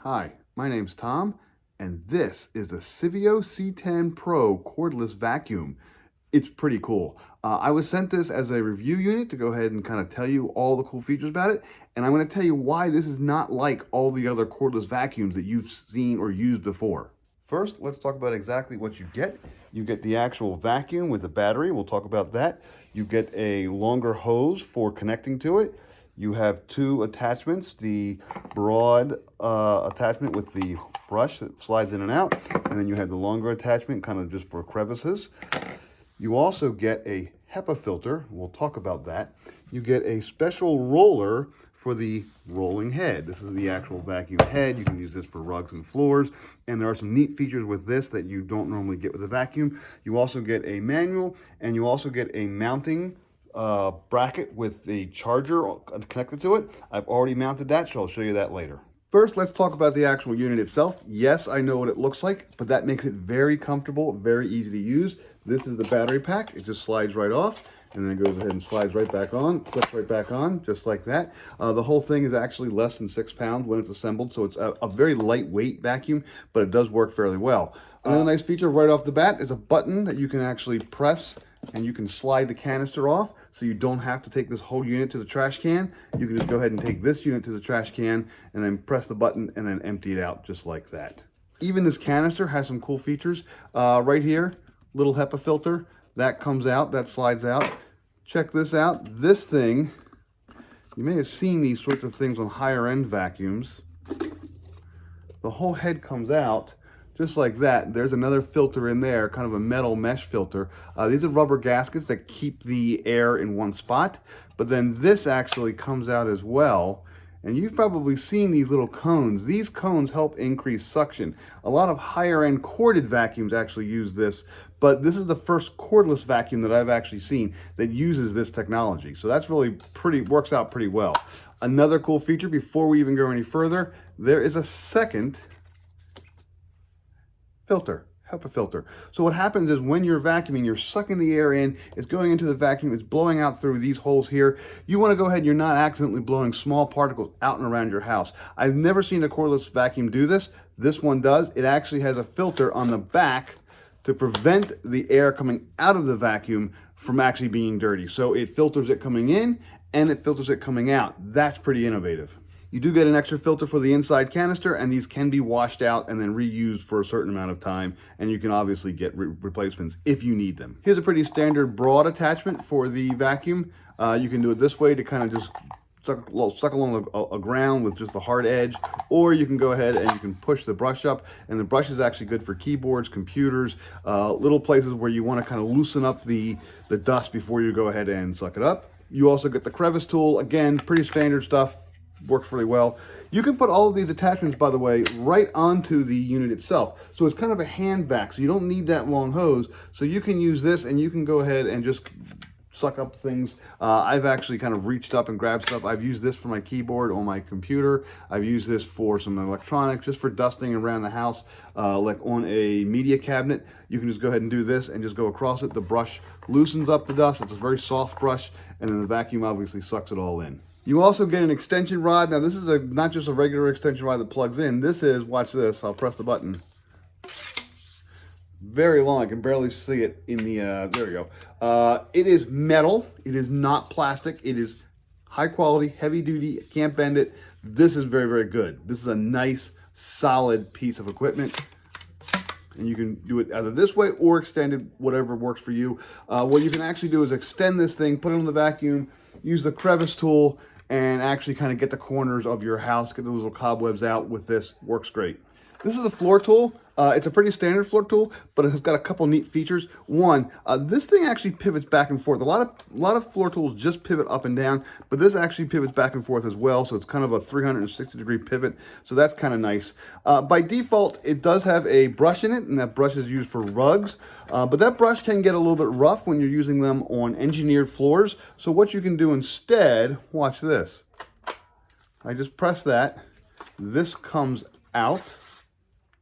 Hi, my name's Tom, and this is the 𝗟𝗡𝗄 C10 Pro Cordless Vacuum. It's pretty cool. I was sent this as a review unit to go ahead and kind of tell you all the cool features about it, and I'm going to tell you why this is not like all the other cordless vacuums that you've seen or used before. First, let's talk about exactly what you get. You get the actual vacuum with the battery. We'll talk about that. You get a longer hose for connecting to it. You have two attachments, the broad attachment with the brush that slides in and out, and then you have the longer attachment kind of just for crevices. You also get a HEPA filter. We'll talk about that. You get a special roller for the rolling head. This is the actual vacuum head. You can use this for rugs and floors, and there are some neat features with this that you don't normally get with a vacuum. You also get a manual, and you also get a mounting bracket with the charger connected to it. I've already mounted that, so I'll show you that later. First, let's talk about the actual unit itself. Yes, I know what it looks like, but that makes it very comfortable, very easy to use. This is the battery pack. It just slides right off, and then it goes ahead and slides right back on, clips right back on, just like that. The whole thing is actually less than 6 pounds when it's assembled, so it's a very lightweight vacuum, but it does work fairly well. Another nice feature right off the bat is a button that you can actually press, and you can slide the canister off, so you don't have to take this whole unit to the trash can. You can just go ahead and take this unit to the trash can and then press the button and then empty it out just like that. Even this canister has some cool features. Right here, little HEPA filter, that comes out, that slides out. Check this out. This thing, you may have seen these sorts of things on higher end vacuums. The whole head comes out just like that. There's another filter in there, kind of a metal mesh filter. These are rubber gaskets that keep the air in one spot, but then this actually comes out as well. And you've probably seen these little cones. These cones help increase suction. A lot of higher end corded vacuums actually use this, but this is the first cordless vacuum that I've actually seen that uses this technology. So that's really works out pretty well. Another cool feature before we even go any further, there is a second filter, HEPA filter. So what happens is when you're vacuuming, you're sucking the air in, it's going into the vacuum, it's blowing out through these holes here. You want to go ahead, you're not accidentally blowing small particles out and around your house. I've never seen a cordless vacuum do this. This one does. It actually has a filter on the back to prevent the air coming out of the vacuum from actually being dirty. So it filters it coming in and it filters it coming out. That's pretty innovative. You do get an extra filter for the inside canister, and these can be washed out and then reused for a certain amount of time, and you can obviously get replacements if you need them. Here's a pretty standard broad attachment for the vacuum. You can do it this way to kind of just suck along a ground with just the hard edge, or you can go ahead and you can push the brush up, and the brush is actually good for keyboards, computers, little places where you want to kind of loosen up the dust before you go ahead and suck it up. You also get the crevice tool. Again, pretty standard stuff. Works really well. You can put all of these attachments, by the way, right onto the unit itself. So it's kind of a hand vac, so you don't need that long hose. So you can use this and you can go ahead and just suck up things. I've actually kind of reached up and grabbed stuff. I've used this for my keyboard on my computer. I've used this for some electronics, just for dusting around the house, like on a media cabinet. You can just go ahead and do this and just go across it. The brush loosens up the dust. It's a very soft brush, and then the vacuum obviously sucks it all in. You also get an extension rod. Now this is not just a regular extension rod that plugs in. This is, watch this, I'll press the button. Very long, I can barely see it in the, there we go. It is metal, it is not plastic. It is high quality, heavy duty, can't bend it. This is very, very good. This is a nice, solid piece of equipment. And you can do it either this way or extended, whatever works for you. What you can actually do is extend this thing, put it on the vacuum, use the crevice tool, and actually kind of get the corners of your house, get those little cobwebs out with this. Works great. This is a floor tool. It's a pretty standard floor tool, but it has got a couple neat features. One, this thing actually pivots back and forth. A lot of floor tools just pivot up and down, but this actually pivots back and forth as well, so it's kind of a 360-degree pivot, so that's kind of nice. By default, it does have a brush in it, and that brush is used for rugs, but that brush can get a little bit rough when you're using them on engineered floors, so what you can do instead, watch this. I just press that. This comes out.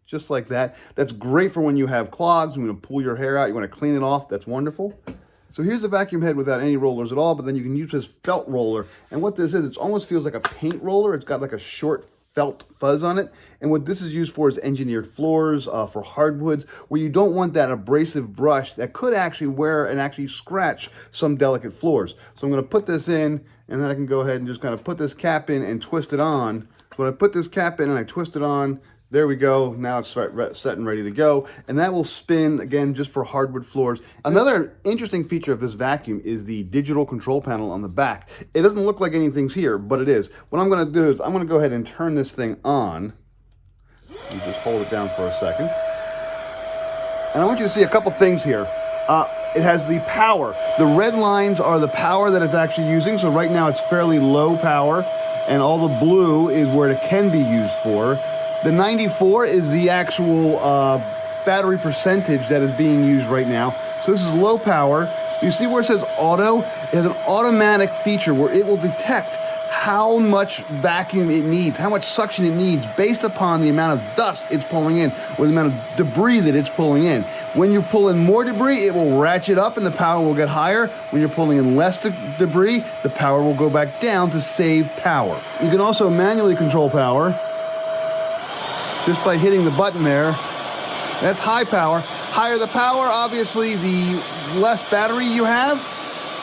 Just like that. That's great for when you have clogs, you want to pull your hair out, you want to clean it off. That's wonderful. So here's the vacuum head without any rollers at all, but then you can use this felt roller. And what this is, it almost feels like a paint roller. It's got like a short felt fuzz on it. And what this is used for is engineered floors, for hardwoods, where you don't want that abrasive brush that could actually wear and actually scratch some delicate floors. So I'm going to put this in, and then I can go ahead and just kind of put this cap in and twist it on. So when I put this cap in and I twist it on, there we go. Now it's set and ready to go. And that will spin, again, just for hardwood floors. Another interesting feature of this vacuum is the digital control panel on the back. It doesn't look like anything's here, but it is. What I'm going to do is I'm going to go ahead and turn this thing on. You just hold it down for a second. And I want you to see a couple things here. It has the power. The red lines are the power that it's actually using. So right now it's fairly low power, and all the blue is where it can be used for. The 94 is the actual battery percentage that is being used right now. So this is low power. You see where it says auto? It has an automatic feature where it will detect how much vacuum it needs, how much suction it needs based upon the amount of dust it's pulling in or the amount of debris that it's pulling in. When you pull in more debris, it will ratchet up and the power will get higher. When you're pulling in less debris, the power will go back down to save power. You can also manually control power just by hitting the button there. That's high power. Higher the power, obviously, the less battery you have.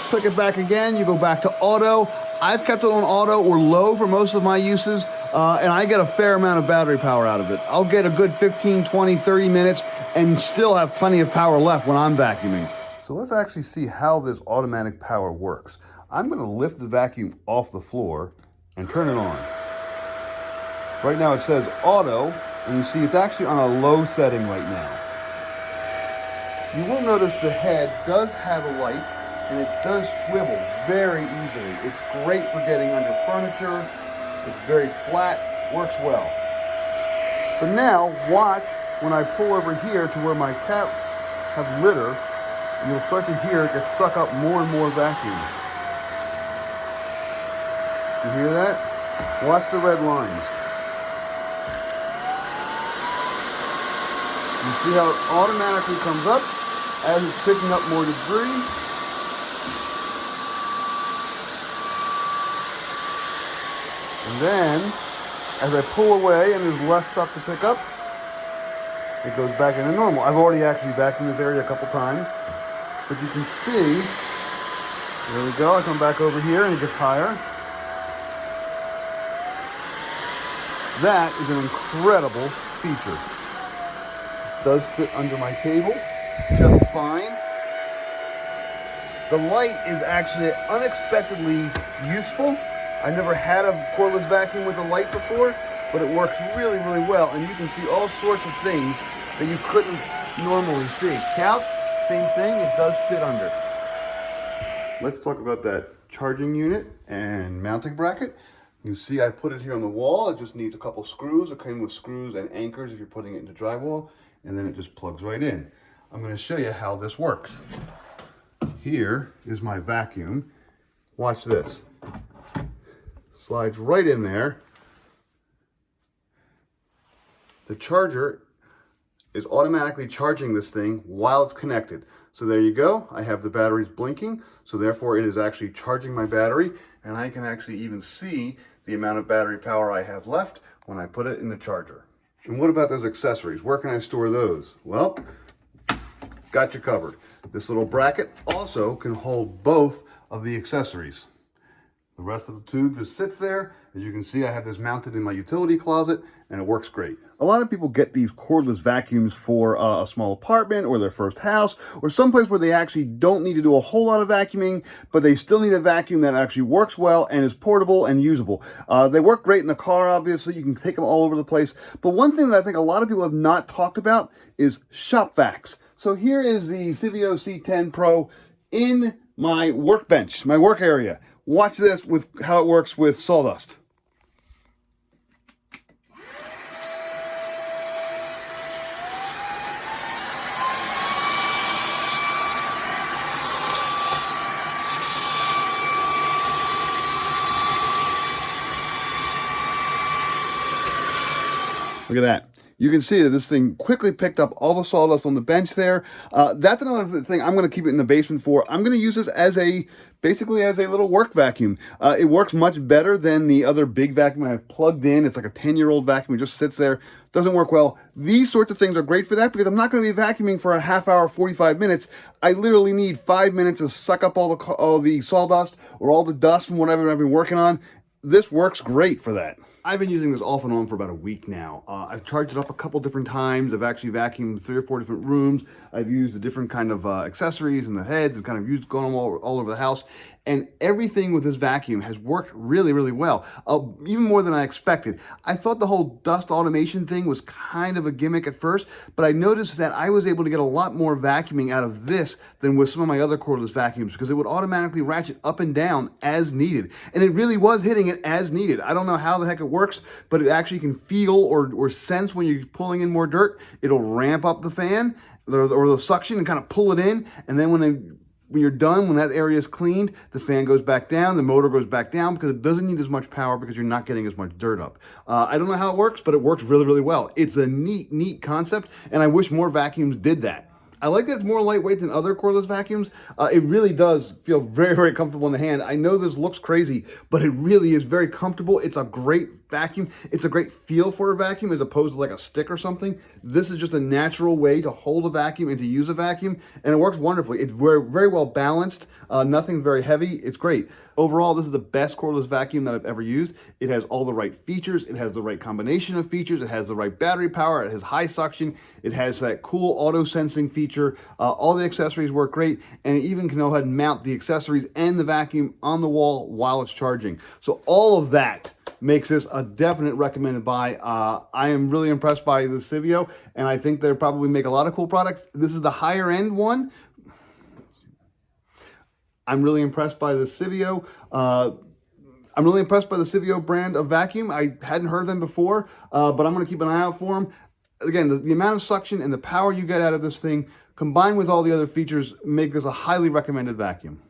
Click it back again, you go back to auto. I've kept it on auto or low for most of my uses, and I get a fair amount of battery power out of it. I'll get a good 15, 20, 30 minutes and still have plenty of power left when I'm vacuuming. So let's actually see how this automatic power works. I'm going to lift the vacuum off the floor and turn it on. Right now it says auto, and you see it's actually on a low setting right now. You will notice the head does have a light, and it does swivel very easily. It's great for getting under furniture. It's very flat, works well. But now, watch when I pull over here to where my cats have litter, you'll start to hear it get suck up more and more vacuum. You hear that? Watch the red lines. You see how it automatically comes up as it's picking up more debris. And then, as I pull away and there's less stuff to pick up, it goes back into normal. I've already actually vacuumed this area a couple times, but you can see, there we go, I come back over here and it gets higher. That is an incredible feature. It does fit under my table just fine. The light is actually unexpectedly useful. I never had a cordless vacuum with a light before, but it works really, really well. And you can see all sorts of things that you couldn't normally see. Couch, same thing, it does fit under. Let's talk about that charging unit and mounting bracket. You can see I put it here on the wall. It just needs a couple screws. It came with screws and anchors if you're putting it into drywall, and then it just plugs right in. I'm going to show you how this works. Here is my vacuum. Watch this. Slides right in there. The charger is automatically charging this thing while it's connected. So there you go. I have the batteries blinking, so therefore it is actually charging my battery, and I can actually even see the amount of battery power I have left when I put it in the charger. And what about those accessories? Where can I store those? Well, got you covered. This little bracket also can hold both of the accessories. The rest of the tube just sits there. As you can see, I have this mounted in my utility closet, and it works great. A lot of people get these cordless vacuums for a small apartment or their first house, or someplace where they actually don't need to do a whole lot of vacuuming, but they still need a vacuum that actually works well and is portable and usable. They work great in the car, obviously. You can take them all over the place. But one thing that I think a lot of people have not talked about is shop vacs. So here is the Civio C10 Pro in my workbench, my work area. Watch this with how it works with sawdust. Look at that. You can see that this thing quickly picked up all the sawdust on the bench there. That's another thing I'm going to keep it in the basement for. I'm going to use this as basically as a little work vacuum. It works much better than the other big vacuum I have plugged in. It's like a 10-year-old vacuum. It just sits there. Doesn't work well. These sorts of things are great for that because I'm not going to be vacuuming for a half hour, 45 minutes. I literally need 5 minutes to suck up all the sawdust or all the dust from whatever I've been working on. This works great for that. I've been using this off and on for about a week now. I've charged it up a couple different times. I've actually vacuumed 3 or 4 different rooms. I've used the different kind of accessories and the heads. I've kind of gone all over the house. And everything with this vacuum has worked really, really well, even more than I expected. I thought the whole dust automation thing was kind of a gimmick at first, but I noticed that I was able to get a lot more vacuuming out of this than with some of my other cordless vacuums because it would automatically ratchet up and down as needed. And it really was hitting it as needed. I don't know how the heck it works, but it actually can feel or sense when you're pulling in more dirt. It'll ramp up the fan or the suction and kind of pull it in, and then when you're done, when that area is cleaned, the fan goes back down, the motor goes back down because it doesn't need as much power because you're not getting as much dirt up. I don't know how it works, but it works really, really well. It's a neat concept, and I wish more vacuums did that. I like that it's more lightweight than other cordless vacuums. It really does feel very, very comfortable in the hand. I know this looks crazy, but it really is very comfortable. It's a great vacuum. It's a great feel for a vacuum as opposed to like a stick or something. This is just a natural way to hold a vacuum and to use a vacuum, and it works wonderfully. It's very, very well balanced. Nothing very heavy. It's great. Overall, this is the best cordless vacuum that I've ever used. It has all the right features. It has the right combination of features. It has the right battery power. It has high suction. It has that cool auto sensing feature. All the accessories work great, and it even can go ahead and mount the accessories and the vacuum on the wall while it's charging. So all of that makes this a definite recommended buy. I am really impressed by the 𝗍𝗠, and I think they'll probably make a lot of cool products. This is the higher end one. I'm really impressed by the 𝗍𝗠. I'm really impressed by the 𝗍𝗠 brand of vacuum. I hadn't heard of them before, but I'm going to keep an eye out for them. Again, the amount of suction and the power you get out of this thing, combined with all the other features, make this a highly recommended vacuum.